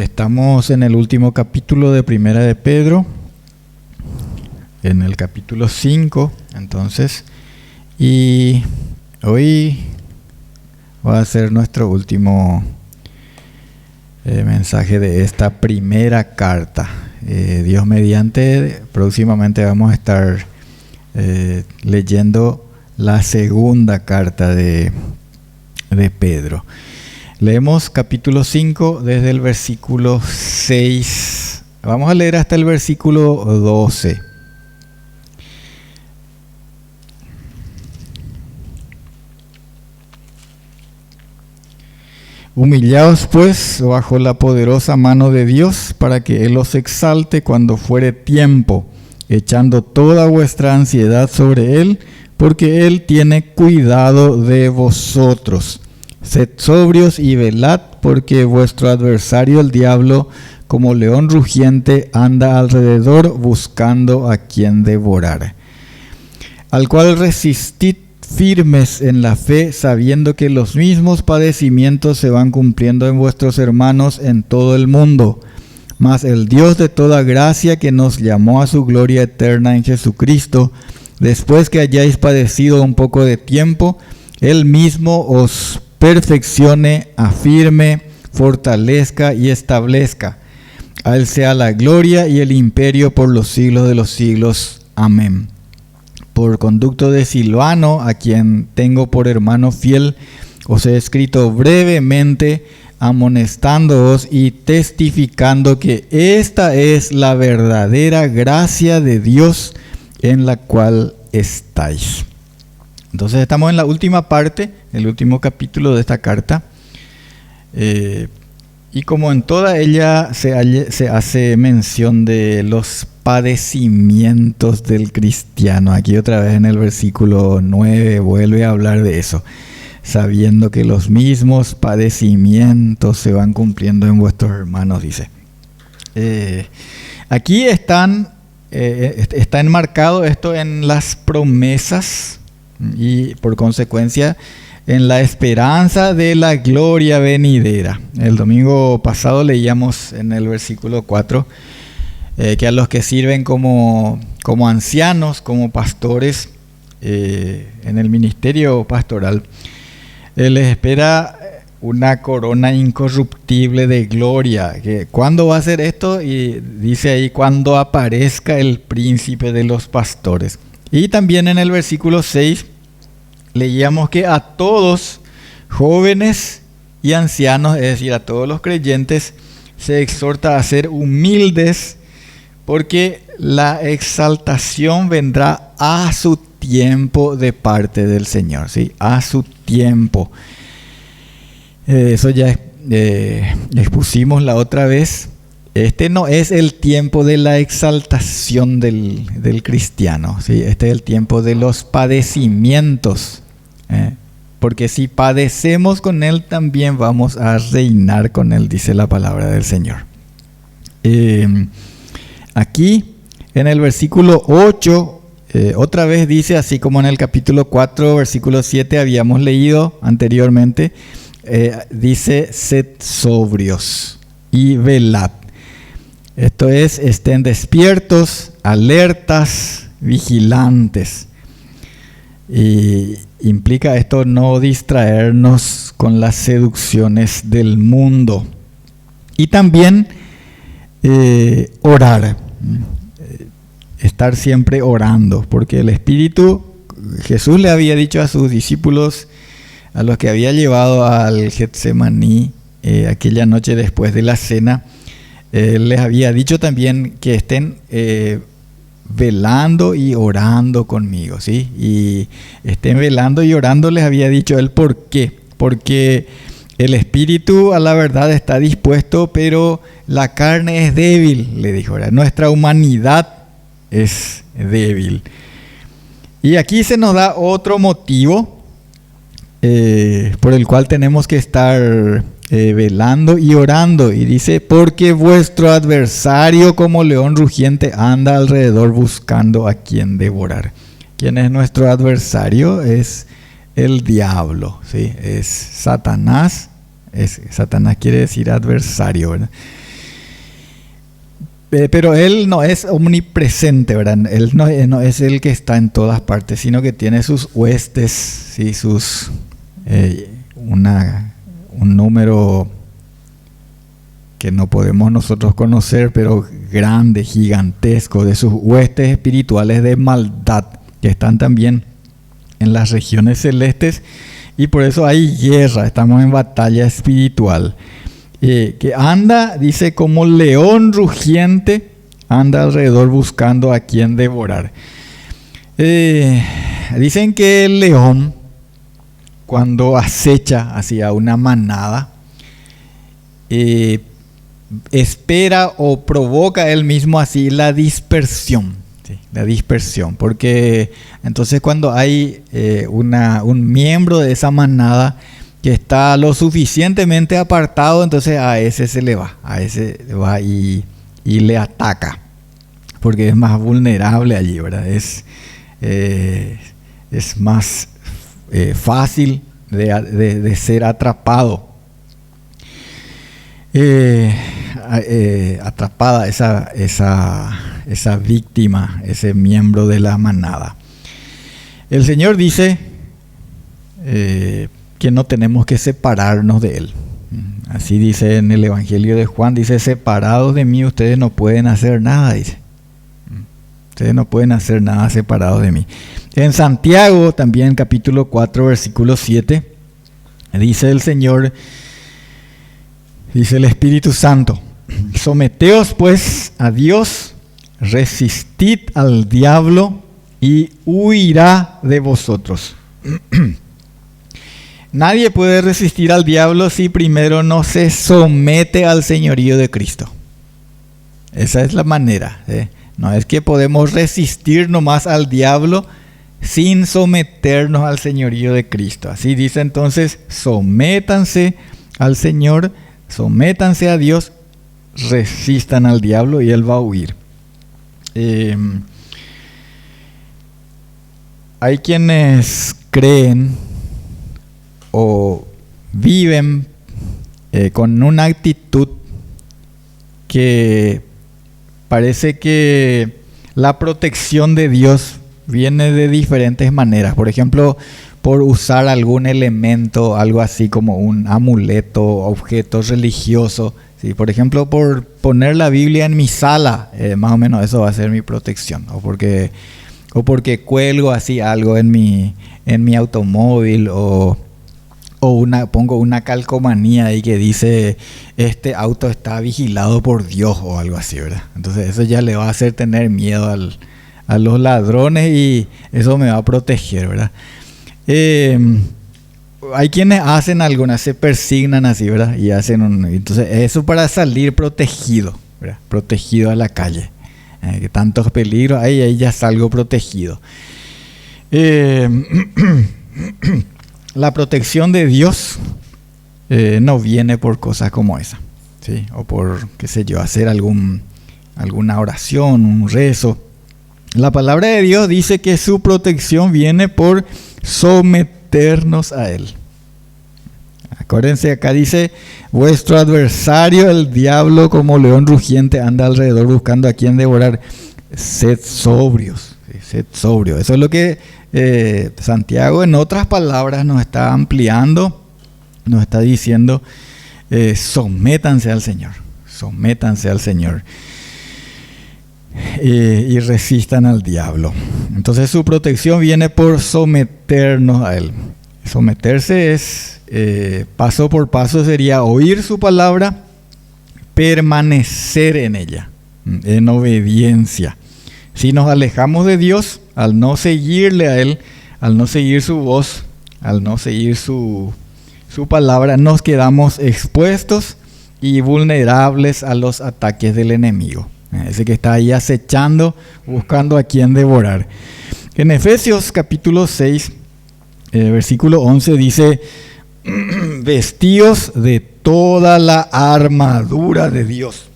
Estamos en el último capítulo de Primera de Pedro, en el capítulo 5, entonces, y hoy va a ser nuestro último mensaje de esta primera carta. Dios mediante, próximamente vamos a estar leyendo la segunda carta de Pedro. Leemos capítulo 5 desde el versículo 6. Vamos a leer hasta el versículo 12. Humillaos pues bajo la poderosa mano de Dios, para que Él os exalte cuando fuere tiempo, echando toda vuestra ansiedad sobre Él, porque Él tiene cuidado de vosotros. Sed sobrios y velad, porque vuestro adversario el diablo, como león rugiente, anda alrededor buscando a quien devorar. Al cual resistid firmes en la fe, sabiendo que los mismos padecimientos se van cumpliendo en vuestros hermanos en todo el mundo. Mas el Dios de toda gracia, que nos llamó a su gloria eterna en Jesucristo, después que hayáis padecido un poco de tiempo, Él mismo os perfeccione, afirme, fortalezca y establezca. A Él sea la gloria y el imperio por los siglos de los siglos. Amén. Por conducto de Silvano, a quien tengo por hermano fiel, os he escrito brevemente, amonestándoos y testificando que esta es la verdadera gracia de Dios en la cual estáis. Entonces estamos en la última parte, el último capítulo de esta carta, y como en toda ella se hace mención de los padecimientos del cristiano. Aquí otra vez en el versículo 9 vuelve a hablar de eso, sabiendo que los mismos padecimientos se van cumpliendo en vuestros hermanos, dice. Aquí está enmarcado esto en las promesas y por consecuencia en la esperanza de la gloria venidera. El domingo pasado leíamos en el versículo 4 que a los que sirven como ancianos, como pastores en el ministerio pastoral, les espera una corona incorruptible de gloria. ¿Cuándo va a ser esto? Y dice ahí, cuando aparezca el príncipe de los pastores. Y también en el versículo 6 leíamos que a todos, jóvenes y ancianos, es decir, a todos los creyentes, se exhorta a ser humildes, porque la exaltación vendrá a su tiempo de parte del Señor, ¿sí? A su tiempo. Eso ya expusimos la otra vez. Este no es el tiempo de la exaltación del cristiano, ¿sí? Este es el tiempo de los padecimientos. Porque si padecemos con Él, también vamos a reinar con Él, dice la palabra del Señor. Aquí en el versículo 8, otra vez dice, así como en el capítulo 4, versículo 7 habíamos leído anteriormente, dice, sed sobrios y velad. Esto es, estén despiertos, alertas, vigilantes. Y implica esto no distraernos con las seducciones del mundo. Y también orar, estar siempre orando, porque el Espíritu, Jesús le había dicho a sus discípulos, a los que había llevado al Getsemaní aquella noche después de la cena, les había dicho también que estén velando y orando conmigo, ¿sí? Y estén velando y orando, les había dicho él. ¿Por qué? Porque el espíritu a la verdad está dispuesto, pero la carne es débil, le dijo. Nuestra humanidad es débil. Y aquí se nos da otro motivo por el cual tenemos que estar velando y orando, y dice, porque vuestro adversario como león rugiente anda alrededor buscando a quien devorar. ¿Quién es nuestro adversario? Es el diablo, ¿sí? Es Satanás. Satanás quiere decir adversario, ¿verdad? Pero Él no es omnipresente, ¿verdad? Él no es el que está en todas partes, sino que tiene sus huestes, ¿sí? Un número que no podemos nosotros conocer, pero grande, gigantesco, de sus huestes espirituales de maldad, que están también en las regiones celestes, y por eso hay guerra, estamos en batalla espiritual. Que anda, dice, como león rugiente, anda alrededor buscando a quien devorar. Dicen que el león, cuando acecha hacia una manada, espera o provoca él mismo así la dispersión, ¿sí? La dispersión, porque entonces cuando hay un miembro de esa manada que está lo suficientemente apartado, entonces a ese se le va, y le ataca, porque es más vulnerable allí, ¿verdad? Es más fácil de ser atrapado. Atrapada esa víctima, ese miembro de la manada. El Señor dice que no tenemos que separarnos de Él. Así dice en el Evangelio de Juan, dice: separados de mí ustedes no pueden hacer nada, dice. Ustedes no pueden hacer nada separados de mí. En Santiago, también capítulo 4, versículo 7, dice el Señor, dice el Espíritu Santo: someteos pues a Dios, resistid al diablo y huirá de vosotros. Nadie puede resistir al diablo si primero no se somete al señorío de Cristo. Esa es la manera, ¿eh? No es que podemos resistir nomás al diablo sin someternos al señorío de Cristo. Así dice entonces: sométanse al Señor, sométanse a Dios, resistan al diablo y Él va a huir. Hay quienes creen o viven con una actitud que parece que la protección de Dios viene de diferentes maneras. Por ejemplo, por usar algún elemento, algo así como un amuleto, objeto religioso, ¿sí? Por ejemplo, por poner la Biblia en mi sala, más o menos eso va a ser mi protección. O porque cuelgo así algo en mi automóvil, pongo una calcomanía ahí que dice: este auto está vigilado por Dios, o algo así, ¿verdad? Entonces eso ya le va a hacer tener miedo a los ladrones y eso me va a proteger, ¿verdad? Hay quienes hacen algunas, se persignan así, ¿verdad? Y entonces eso para salir protegido, ¿verdad? Protegido a la calle. Que tantos peligros, ahí ya salgo protegido. La protección de Dios no viene por cosas como esa, ¿sí? O por, qué sé yo, hacer alguna oración, un rezo. La palabra de Dios dice que su protección viene por someternos a Él. Acuérdense, acá dice: vuestro adversario, el diablo, como león rugiente, anda alrededor buscando a quien devorar. Sed sobrios, ¿sí? Sed sobrios. Eso es lo que Santiago, en otras palabras, nos está ampliando, nos está diciendo: sométanse al Señor, sométanse al Señor. Y resistan al diablo. Entonces su protección viene por someternos a Él. Someterse es, paso por paso, sería oír su palabra, permanecer en ella, en obediencia. Si nos alejamos de Dios, al no seguirle a Él, al no seguir su voz, al no seguir su palabra, nos quedamos expuestos y vulnerables a los ataques del enemigo. Ese que está ahí acechando, buscando a quien devorar. En Efesios capítulo 6, versículo 11 dice: vestíos de toda la armadura de Dios,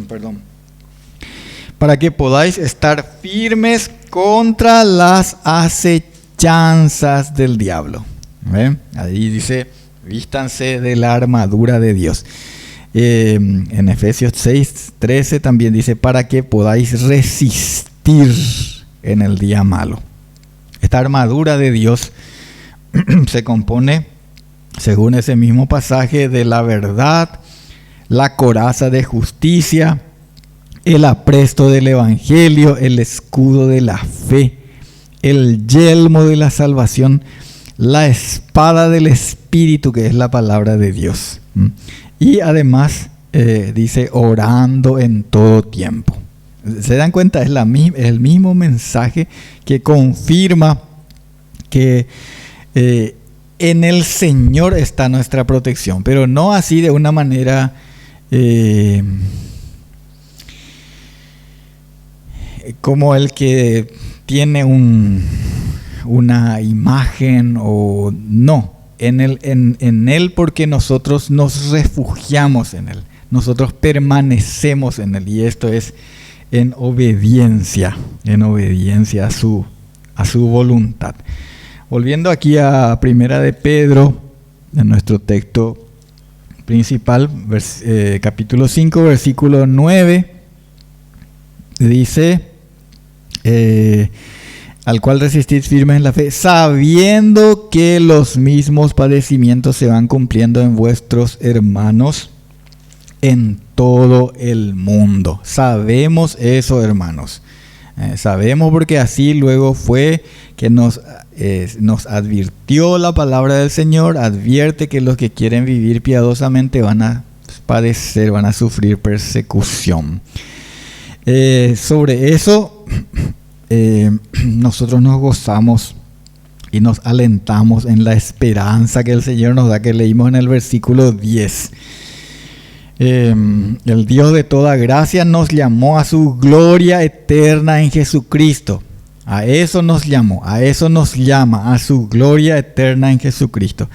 perdón, para que podáis estar firmes contra las acechanzas del diablo. Ahí dice: vístanse de la armadura de Dios. En Efesios 6:13 también dice, para que podáis resistir en el día malo. Esta armadura de Dios se compone, según ese mismo pasaje, de la verdad, la coraza de justicia, el apresto del evangelio, el escudo de la fe, el yelmo de la salvación, la espada del Espíritu, que es la palabra de Dios. Y además dice, orando en todo tiempo. ¿Se dan cuenta? Es el mismo mensaje que confirma que en el Señor está nuestra protección, pero no así de una manera como el que tiene una imagen o no. En él porque nosotros nos refugiamos en él, nosotros permanecemos en él, y esto es en obediencia a su voluntad. Volviendo aquí a Primera de Pedro, en nuestro texto principal, capítulo 5, versículo 9, dice, al cual resistís firmes en la fe, sabiendo que los mismos padecimientos se van cumpliendo en vuestros hermanos en todo el mundo. Sabemos eso, hermanos. Sabemos porque así luego fue que nos advirtió la palabra del Señor. Advierte que los que quieren vivir piadosamente van a padecer, van a sufrir persecución. Sobre eso nosotros nos gozamos y nos alentamos en la esperanza que el Señor nos da, que leímos en el versículo 10. El Dios de toda gracia nos llamó a su gloria eterna en Jesucristo. A eso nos llamó, a eso nos llama, a su gloria eterna en Jesucristo.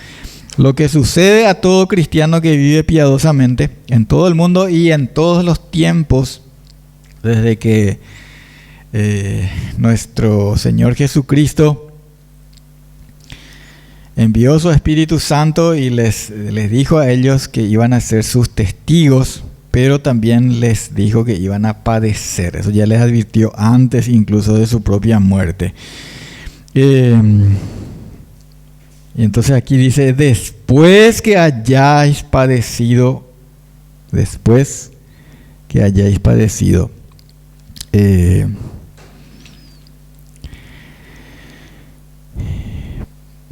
Lo que sucede a todo cristiano que vive piadosamente en todo el mundo y en todos los tiempos, desde que nuestro Señor Jesucristo envió su Espíritu Santo y les dijo a ellos que iban a ser sus testigos, pero también les dijo que iban a padecer. Eso ya les advirtió antes incluso de su propia muerte. Y entonces aquí dice, después que hayáis padecido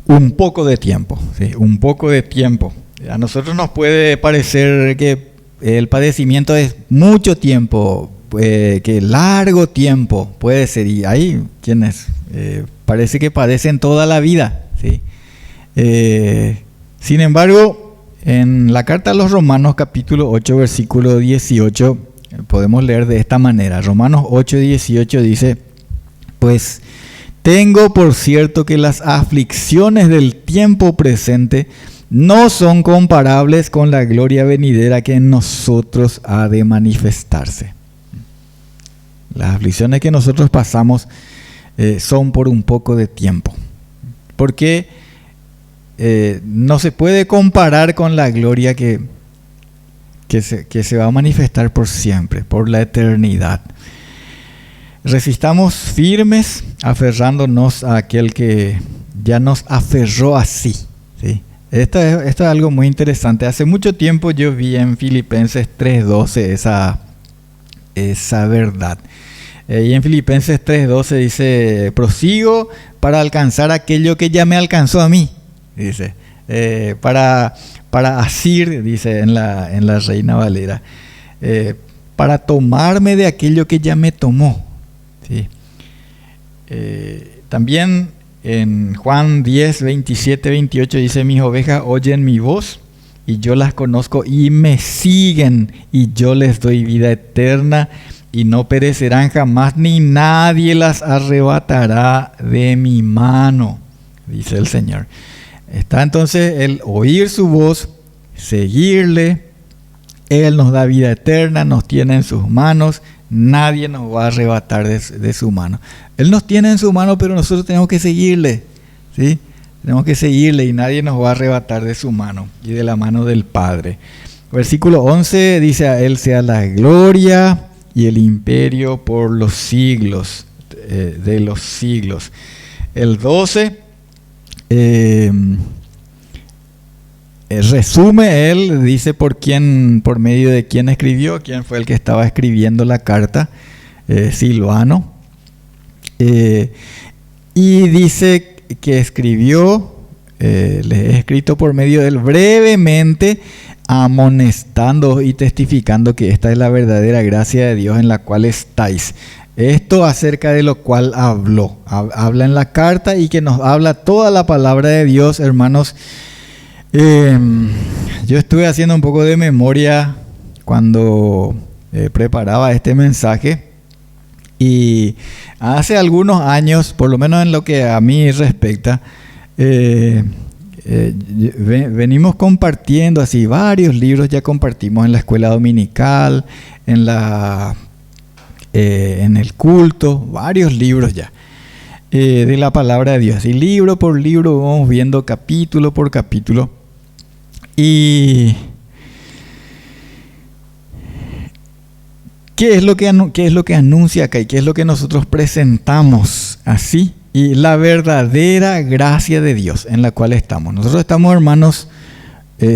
un poco de tiempo, ¿sí? Un poco de tiempo. A nosotros nos puede parecer que el padecimiento es mucho tiempo, que largo tiempo puede ser, y hay quienes parece que padecen toda la vida, ¿sí? Sin embargo, en la carta a los Romanos capítulo 8 versículo 18 podemos leer de esta manera. Romanos 8:18 dice, pues tengo por cierto que las aflicciones del tiempo presente no son comparables con la gloria venidera que en nosotros ha de manifestarse. Las aflicciones que nosotros pasamos son por un poco de tiempo, porque no se puede comparar con la gloria que se va a manifestar por siempre, por la eternidad. Resistamos firmes, aferrándonos a aquel que ya nos aferró así, ¿sí? Esto es algo muy interesante. Hace mucho tiempo yo vi en Filipenses 3:12 esa verdad. Y en Filipenses 3:12 dice, prosigo para alcanzar aquello que ya me alcanzó a mí. Dice, para asir, dice en la Reina Valera, para tomarme de aquello que ya me tomó. ¿Sí? También en Juan 10, 27, 28 dice, mis ovejas oyen mi voz y yo las conozco y me siguen y yo les doy vida eterna y no perecerán jamás, ni nadie las arrebatará de mi mano, dice el Señor. Está entonces el oír su voz, seguirle. Él nos da vida eterna, nos tiene en sus manos, nadie nos va a arrebatar de su mano. Él nos tiene en su mano, pero nosotros tenemos que seguirle, ¿sí? Tenemos que seguirle y nadie nos va a arrebatar de su mano y de la mano del Padre. Versículo 11 dice: a Él sea la gloria y el imperio por los siglos de los siglos. El 12 resume él, dice por medio de quién escribió, quién fue el que estaba escribiendo la carta, Silvano. Y dice que escribió, les he escrito por medio de él brevemente, amonestando y testificando que esta es la verdadera gracia de Dios en la cual estáis. Esto acerca de lo cual habla en la carta y que nos habla toda la palabra de Dios, hermanos. Yo estuve haciendo un poco de memoria cuando preparaba este mensaje, y hace algunos años, por lo menos en lo que a mí respecta, venimos compartiendo así varios libros. Ya compartimos en la escuela dominical, en el culto, varios libros ya de la palabra de Dios, y libro por libro vamos viendo capítulo por capítulo. Y ¿qué es lo que anuncia acá y qué es lo que nosotros presentamos así? Y la verdadera gracia de Dios en la cual estamos. Nosotros estamos, hermanos,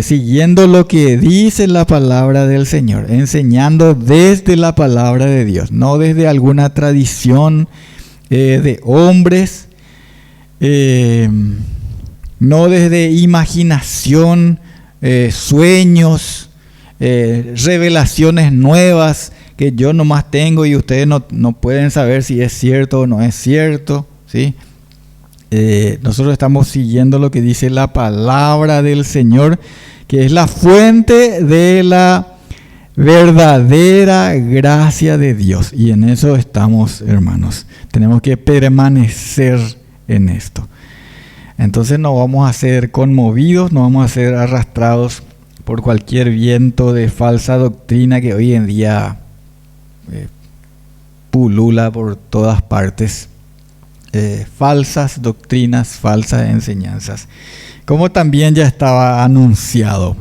siguiendo lo que dice la palabra del Señor, enseñando desde la palabra de Dios, no desde alguna tradición de hombres, no desde imaginación, sueños, revelaciones nuevas que yo nomás tengo y ustedes no pueden saber si es cierto o no es cierto, ¿sí? Nosotros estamos siguiendo lo que dice la palabra del Señor, que es la fuente de la verdadera gracia de Dios, y en eso estamos, hermanos. Tenemos que permanecer en esto. Entonces no vamos a ser conmovidos, no vamos a ser arrastrados por cualquier viento de falsa doctrina que hoy en día pulula por todas partes. Falsas doctrinas, falsas enseñanzas, como también ya estaba anunciado,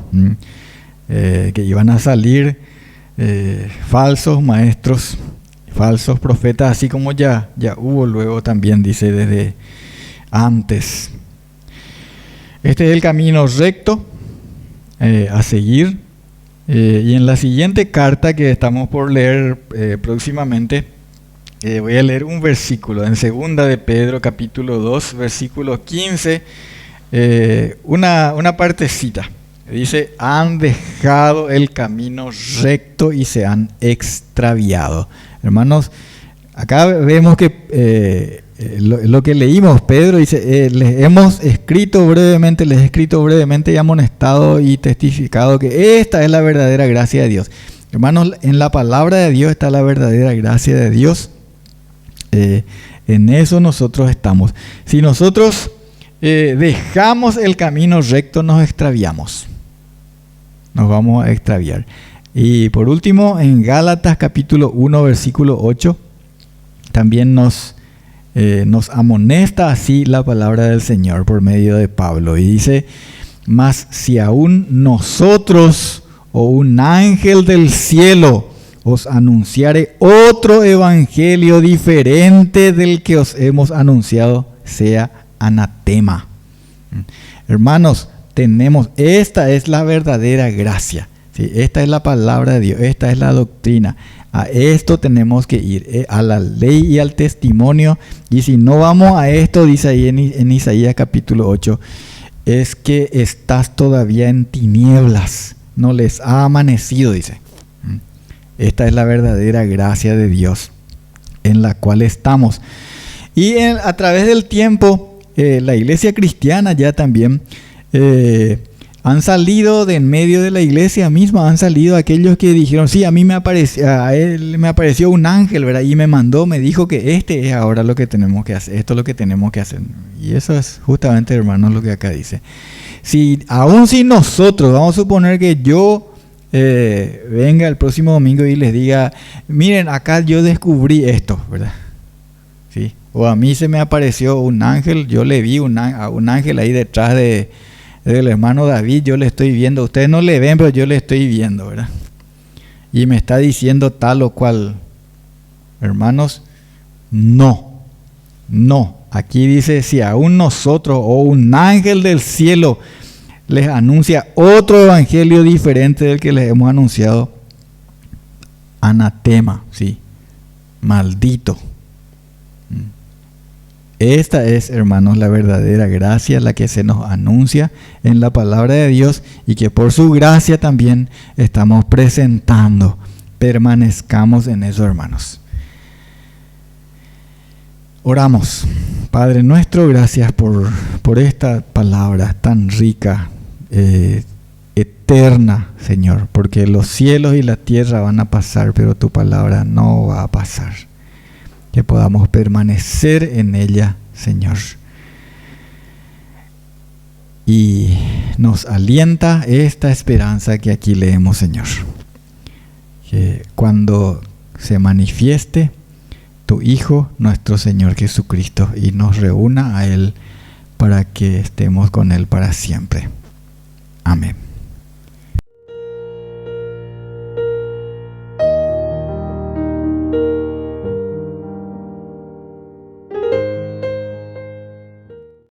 que iban a salir falsos maestros, falsos profetas, así como ya hubo luego también, dice, desde antes. Este es el camino recto a seguir, y en la siguiente carta que estamos por leer próximamente, voy a leer un versículo en 2 de Pedro capítulo 2 versículo 15, una partecita. Dice: han dejado el camino recto y se han extraviado. Hermanos, acá vemos que lo que leímos, Pedro dice, les he escrito brevemente y amonestado y testificado que esta es la verdadera gracia de Dios. Hermanos, en la palabra de Dios está la verdadera gracia de Dios. En eso nosotros estamos. Si nosotros dejamos el camino recto, nos extraviamos. Nos vamos a extraviar. Y por último, en Gálatas capítulo 1 versículo 8, también nos amonesta así la palabra del Señor por medio de Pablo, y dice: mas si aún nosotros o un ángel del cielo os anunciare otro evangelio diferente del que os hemos anunciado, sea anatema. Hermanos, esta es la verdadera gracia, ¿sí? Esta es la palabra de Dios, esta es la doctrina. A esto tenemos que ir, a la ley y al testimonio. Y si no vamos a esto, dice ahí en Isaías capítulo 8, es que estás todavía en tinieblas, no les ha amanecido, dice. Esta es la verdadera gracia de Dios en la cual estamos. Y a través del tiempo, la iglesia cristiana ya también han salido de en medio de la iglesia misma, han salido aquellos que dijeron: sí, a él me apareció un ángel, ¿verdad? Y me dijo que este es ahora lo que tenemos que hacer, esto es lo que tenemos que hacer. Y eso es justamente, hermanos, lo que acá dice. Aún si nosotros, vamos a suponer que yo venga el próximo domingo y les diga: miren, acá yo descubrí esto, ¿verdad? ¿Sí? O a mí se me apareció un ángel, yo le vi a un ángel ahí detrás de del hermano David, yo le estoy viendo. Ustedes no le ven, pero yo le estoy viendo, ¿verdad? Y me está diciendo tal o cual. Hermanos, no. Aquí dice, si aún nosotros o un ángel del cielo les anuncia otro evangelio diferente del que les hemos anunciado, anatema, sí, maldito. Esta es, hermanos, la verdadera gracia, la que se nos anuncia en la palabra de Dios y que por su gracia también estamos presentando. Permanezcamos en eso, hermanos. Oramos. Padre nuestro, gracias por esta palabra tan rica, eterna, Señor, porque los cielos y la tierra van a pasar, pero tu palabra no va a pasar. Que podamos permanecer en ella, Señor. Y nos alienta esta esperanza que aquí leemos, Señor. Que cuando se manifieste tu Hijo, nuestro Señor Jesucristo, y nos reúna a Él para que estemos con Él para siempre. Amén.